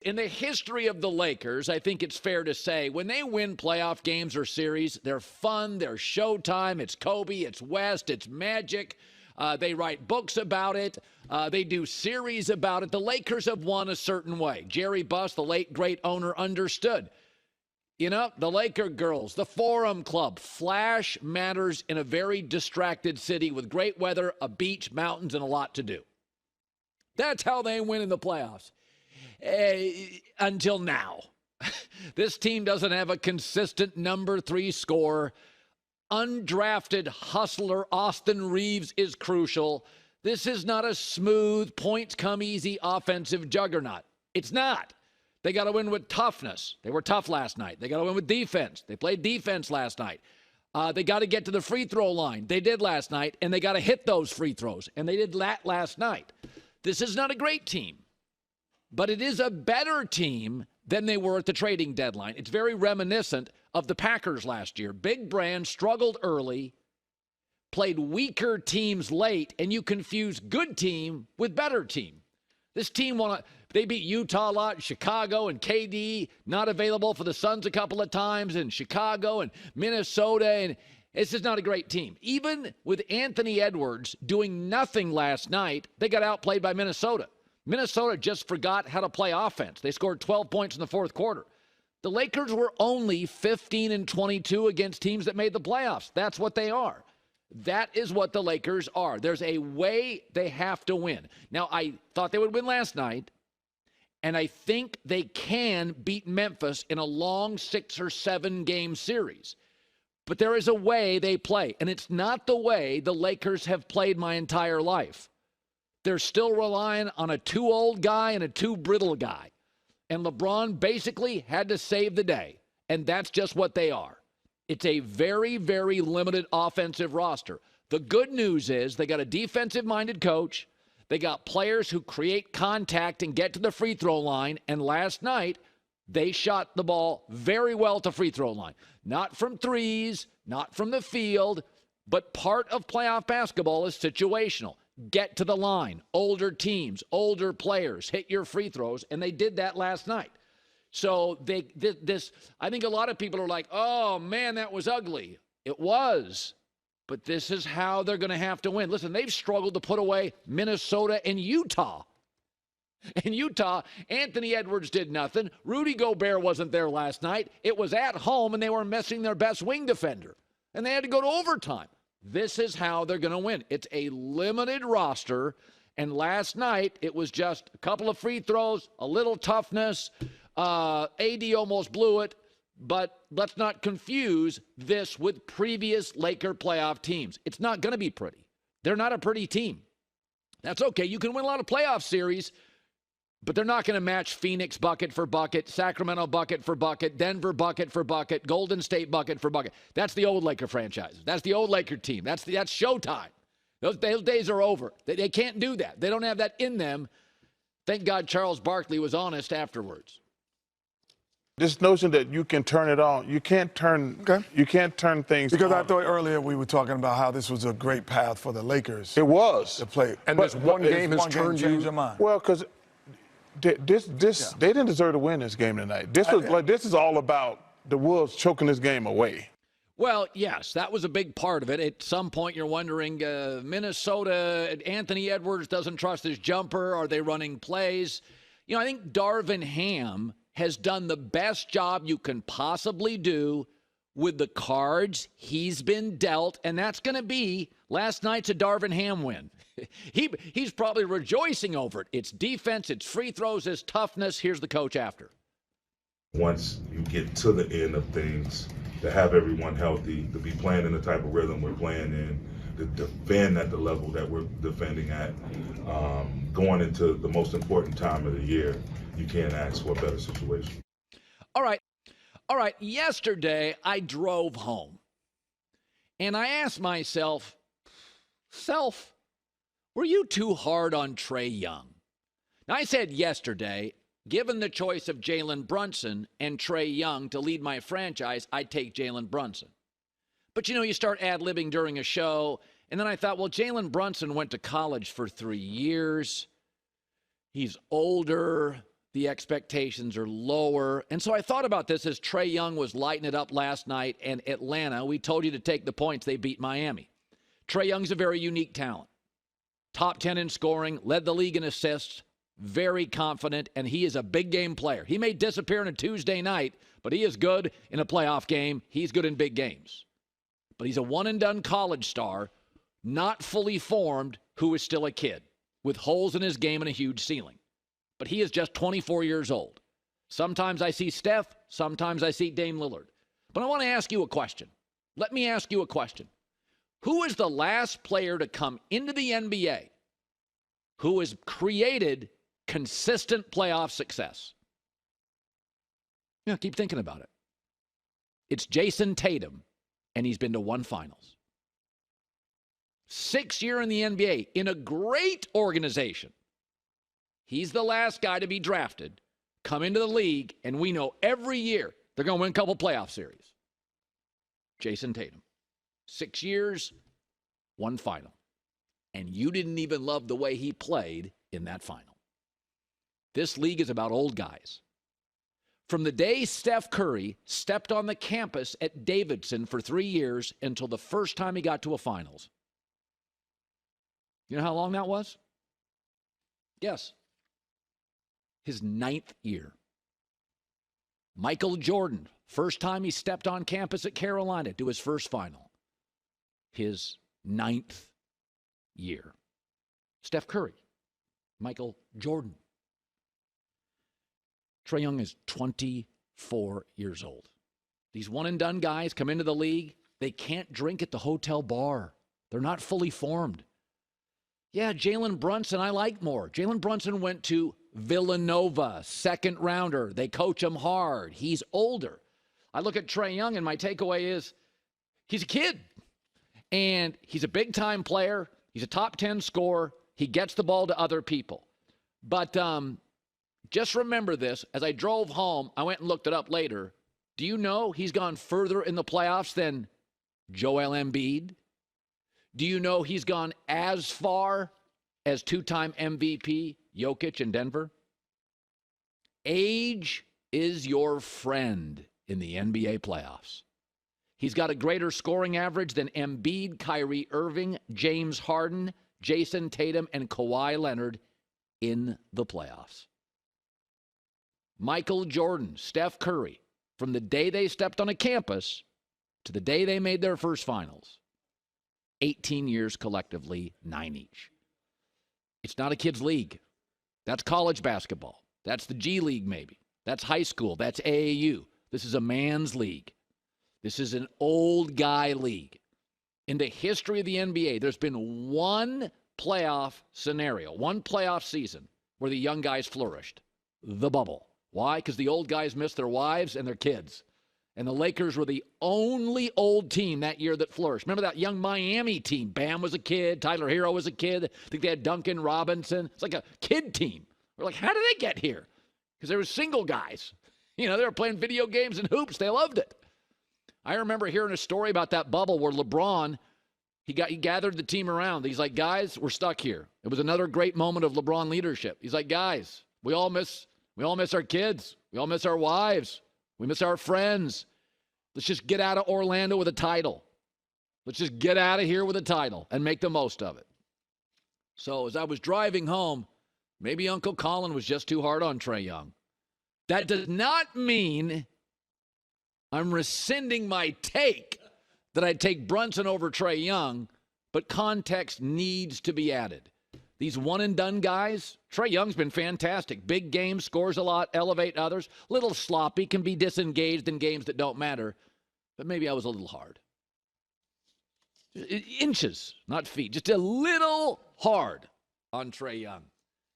in the history of the Lakers, I think it's fair to say when they win playoff games or series, they're fun, they're showtime, it's Kobe, it's West, it's Magic. They write books about it. They do series about it. The Lakers have won a certain way. Jerry Buss, the late great owner, understood. You know, the Laker girls, the Forum Club, flash matters in a very distracted city with great weather, a beach, mountains, and a lot to do. That's how they win in the playoffs. Until now. This team doesn't have a consistent number 3 scorer. Undrafted hustler Austin Reeves is crucial. This is not a smooth, points-come-easy offensive juggernaut. It's not. They got to win with toughness. They were tough last night. They got to win with defense. They played defense last night. They got to get to the free throw line. They did last night, and they got to hit those free throws, and they did that last night. This is not a great team, but it is a better team than they were at the trading deadline. It's very reminiscent of the Packers last year. Big brand struggled early, played weaker teams late, and you confuse good team with better team. This team they beat Utah a lot, Chicago, and KD not available for the Suns a couple of times, and Chicago and Minnesota, and it's just not a great team. Even with Anthony Edwards doing nothing last night, they got outplayed by Minnesota. Minnesota just forgot how to play offense. They scored 12 points in the fourth quarter. The Lakers were only 15-22 against teams that made the playoffs. That's what they are. That is what the Lakers are. There's a way they have to win. Now, I thought they would win last night, and I think they can beat Memphis in a long 6 or 7 game series. But there is a way they play, and it's not the way the Lakers have played my entire life. They're still relying on a too old guy and a too brittle guy. And LeBron basically had to save the day, and that's just what they are. It's a very, very limited offensive roster. The good news is they got a defensive-minded coach. They got players who create contact and get to the free throw line. And last night, they shot the ball very well at the free throw line. Not from threes, not from the field, but part of playoff basketball is situational. Get to the line. Older teams, older players, hit your free throws, and they did that last night. So I think a lot of people are like, oh, man, that was ugly. It was. But this is how they're going to have to win. Listen, they've struggled to put away Minnesota and Utah. In Utah, Anthony Edwards did nothing. Rudy Gobert wasn't there last night. It was at home, and they were missing their best wing defender. And they had to go to overtime. This is how they're going to win. It's a limited roster. And last night, it was just a couple of free throws, a little toughness. AD almost blew it. But let's not confuse this with previous Laker playoff teams. It's not going to be pretty. They're not a pretty team. That's okay. You can win a lot of playoff series, but they're not going to match Phoenix bucket for bucket, Sacramento bucket for bucket, Denver bucket for bucket, Golden State bucket for bucket. That's the old Laker franchise. That's the old Laker team. That's showtime. Those days are over. They can't do that. They don't have that in them. Thank God Charles Barkley was honest afterwards. This notion that you can turn it on, you can't turn things because on. I thought earlier we were talking about how this was a great path for the Lakers. It was. To play. And this one game has turned changed your mind. Well, because they didn't deserve to win this game tonight. This is all about the Wolves choking this game away. Well, yes, that was a big part of it. At some point, you're wondering, Minnesota, Anthony Edwards doesn't trust his jumper. Are they running plays? You know, I think Darvin Ham has done the best job you can possibly do with the cards he's been dealt, and that's going to be last night's a Darvin Ham win. He's probably rejoicing over it. It's defense, it's free throws, it's toughness. Here's the coach after. Once you get to the end of things, to have everyone healthy, to be playing in the type of rhythm we're playing in, to defend at the level that we're defending at, going into the most important time of the year, you can't ask for a better situation. All right. Yesterday, I drove home, and I asked myself, were you too hard on Trae Young? Now, I said yesterday, given the choice of Jalen Brunson and Trae Young to lead my franchise, I'd take Jalen Brunson. But, you start ad-libbing during a show, and then I thought, well, Jalen Brunson went to college for 3 years. He's older. the expectations are lower. And so I thought about this as Trae Young was lighting it up last night, and Atlanta, we told you to take the points. They beat Miami. Trae Young's a very unique talent. Top 10 in scoring, led the league in assists, very confident, and he is a big game player. He may disappear on a Tuesday night, but he is good in a playoff game. He's good in big games. But he's a one-and-done college star, not fully formed, who is still a kid, with holes in his game and a huge ceiling. But he is just 24 years old. Sometimes I see Steph, sometimes I see Dame Lillard. But I want to ask you a question. Let me ask you a question. Who is the last player to come into the NBA who has created consistent playoff success? Keep thinking about it. It's Jason Tatum, and he's been to one finals. 6 years in the NBA in a great organization. He's the last guy to be drafted, come into the league, and we know every year they're going to win a couple playoff series. Jason Tatum. 6 years, one final. And you didn't even love the way he played in that final. This league is about old guys. From the day Steph Curry stepped on the campus at Davidson for 3 years until the first time he got to a finals. You know how long that was? Yes. His 9th year. Michael Jordan, first time he stepped on campus at Carolina to his first final. His 9th year. Steph Curry, Michael Jordan. Trae Young is 24 years old. These one-and-done guys come into the league. They can't drink at the hotel bar. They're not fully formed. Yeah, Jalen Brunson, I like more. Jalen Brunson went to Villanova, second rounder. They coach him hard. He's older. I look at Trae Young, and my takeaway is he's a kid. And he's a big-time player. He's a top 10 scorer. He gets the ball to other people. But just remember this. As I drove home, I went and looked it up later. Do you know he's gone further in the playoffs than Joel Embiid? Do you know he's gone as far as two-time MVP Jokic in Denver? Age is your friend in the NBA playoffs. He's got a greater scoring average than Embiid, Kyrie Irving, James Harden, Jason Tatum, and Kawhi Leonard in the playoffs. Michael Jordan, Steph Curry, from the day they stepped on a campus to the day they made their first finals, 18 years collectively, 9 each. It's not a kids' league. That's college basketball. That's the G League maybe. That's high school. That's AAU. This is a man's league. This is an old guy league. In the history of the NBA, there's been one playoff scenario, one playoff season where the young guys flourished. The bubble. Why? Because the old guys missed their wives and their kids. And the Lakers were the only old team that year that flourished. Remember that young Miami team? Bam was a kid. Tyler Hero was a kid. I think they had Duncan Robinson. It's like a kid team. We're like, how did they get here? Because they were single guys. You know, they were playing video games and hoops. They loved it. I remember hearing a story about that bubble where LeBron, he gathered the team around. He's like, guys, we're stuck here. It was another great moment of LeBron leadership. He's like, guys, we all miss our kids. We all miss our wives. We miss our friends. Let's just get out of Orlando with a title. Let's just get out of here with a title and make the most of it. So as I was driving home, maybe Uncle Colin was just too hard on Trae Young. That does not mean I'm rescinding my take that I'd take Brunson over Trae Young, but context needs to be added. These one-and-done guys, Trae Young's been fantastic. Big game, scores a lot, elevate others. Little sloppy, can be disengaged in games that don't matter. But maybe I was a little hard. Inches, not feet. Just a little hard on Trae Young.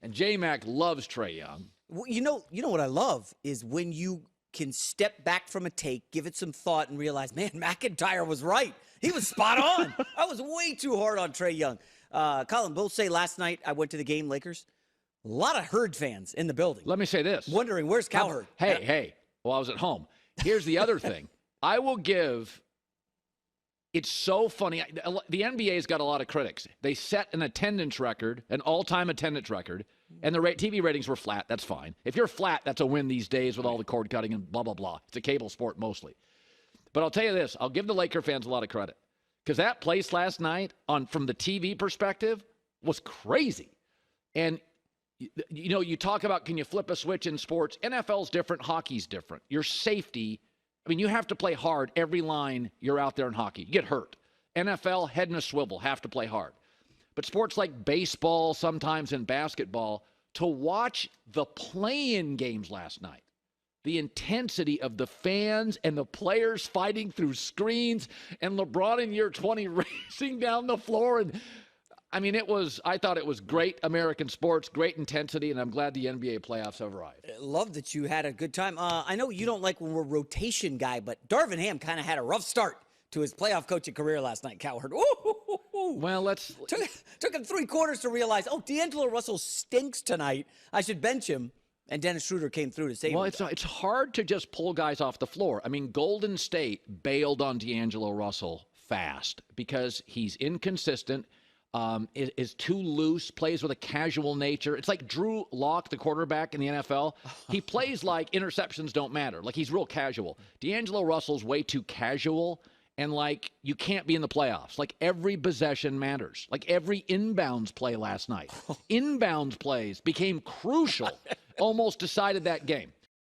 And J-Mac loves Trae Young. Well, you know what I love is when you can step back from a take, give it some thought, and realize, man, McIntyre was right. He was spot on. I was way too hard on Trae Young. Colin, we'll say last night I went to the game, Lakers. A lot of Herd fans in the building. Let me say this. Wondering, where's Cowherd? Hey. Well, I was at home. Here's the other thing. I will give, it's so funny. The NBA's got a lot of critics. They set an attendance record, an all-time attendance record, And the TV ratings were flat. That's fine. If you're flat, that's a win these days with all the cord cutting and blah, blah, blah. It's a cable sport mostly. But I'll tell you this. I'll give the Laker fans a lot of credit. Because that place last night, from the TV perspective, was crazy. And, you talk about can you flip a switch in sports? NFL's different. Hockey's different. Your safety, you have to play hard every line you're out there in hockey. You get hurt. NFL, head in a swivel, have to play hard. But sports like baseball, sometimes in basketball, to watch the play-in games last night, the intensity of the fans and the players fighting through screens and LeBron in year 20 racing down the floor. And I thought it was great American sports, great intensity, and I'm glad the NBA playoffs have arrived. Love that you had a good time. I know you don't like when we're rotation guy, but Darvin Ham kind of had a rough start to his playoff coaching career last night, Cowherd. Well, Took him 3 quarters to realize, D'Angelo Russell stinks tonight. I should bench him. And Dennis Schroeder came through to save him. Well, it's hard to just pull guys off the floor. Golden State bailed on D'Angelo Russell fast because he's inconsistent, is too loose, plays with a casual nature. It's like Drew Lock, the quarterback in the NFL. He plays like interceptions don't matter. Like he's real casual. D'Angelo Russell's way too casual. And, you can't be in the playoffs. Every possession matters. Every inbounds play last night. Inbounds plays became crucial, almost decided that game.